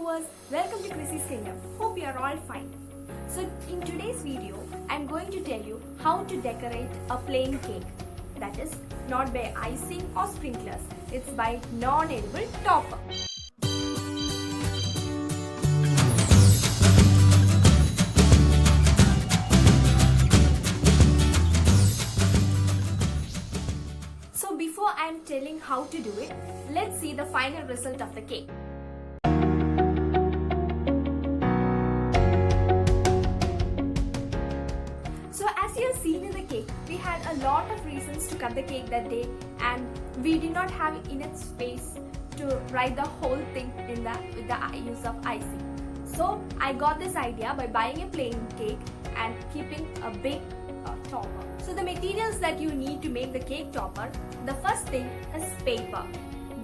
viewers, welcome to Krisy's Kingdom. Hope you are all fine. So in today's video, I am going to tell you how to decorate a plain cake. That is not by icing or sprinklers. It's by non-edible topper. So before I am telling how to do it, let's see the final result of the cake. So as you have seen in the cake, we had a lot of reasons to cut the cake that day, and we did not have enough space to write the whole thing with the use of icing. So I got this idea by buying a plain cake and keeping a big topper. So the materials that you need to make the cake topper, the first thing is paper.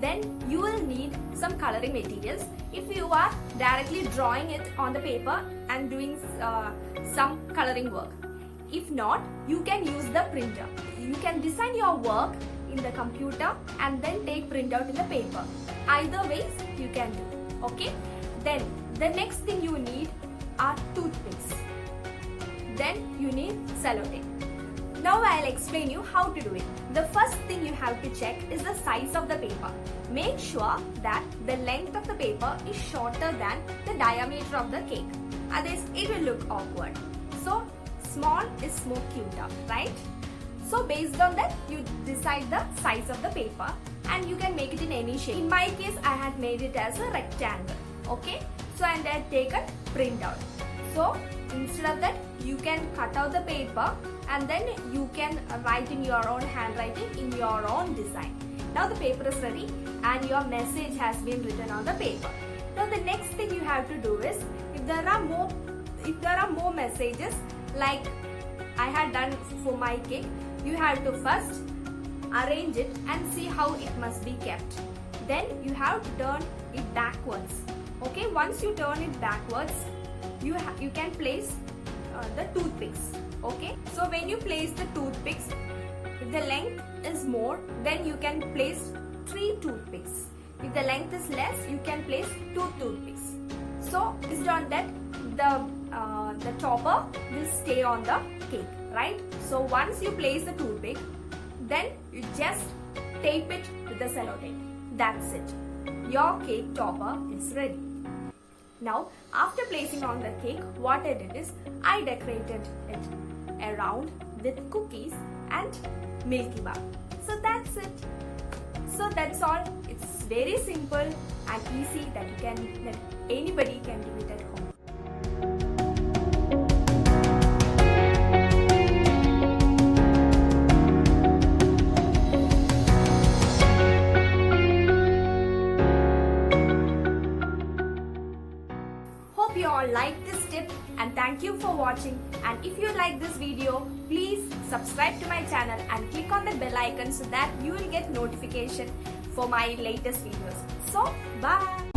Then you will need some coloring materials if you are directly drawing it on the paper and doing some coloring work. If not, you can use the printer. You can design your work in the computer and then take printout in the paper. Either ways you can do. Okay? Then the next thing you need are toothpicks. Then you need sellotape. Now I'll explain you how to do it. The first thing you have to check is the size of the paper. Make sure that the length of the paper is shorter than the diameter of the cake. Otherwise it will look awkward. So small is more cuter, right? So based on that, you decide the size of the paper and you can make it in any shape. In my case, I had made it as a rectangle. Okay? So and I had taken printout. So instead of that, you can cut out the paper and then you can write in your own handwriting in your own design. Now the paper is ready and your message has been written on the paper. Now the next thing you have to do is, if there are more messages like I had done for my cake, you have to first arrange it and see how it must be kept. Then you have to turn it backwards. Okay, once you turn it backwards, you can place the toothpicks. Okay, so when you place the toothpicks, if the length is more, then you can place 3 toothpicks. If the length is less, you can place 2 toothpicks. So based on that, the topper will stay on the cake, right? So once you place the toothpick, then you just tape it with the sellotape. That's it. Your cake topper is ready. Now, after placing on the cake, what I did is I decorated it around with cookies and Milky Bar. So that's it. So that's all. It's very simple and easy that anybody can do it at home. Hope you all like this tip and thank you for watching. And if you like this video, please subscribe to my channel and click on the bell icon so that you will get notification for my latest videos. So bye.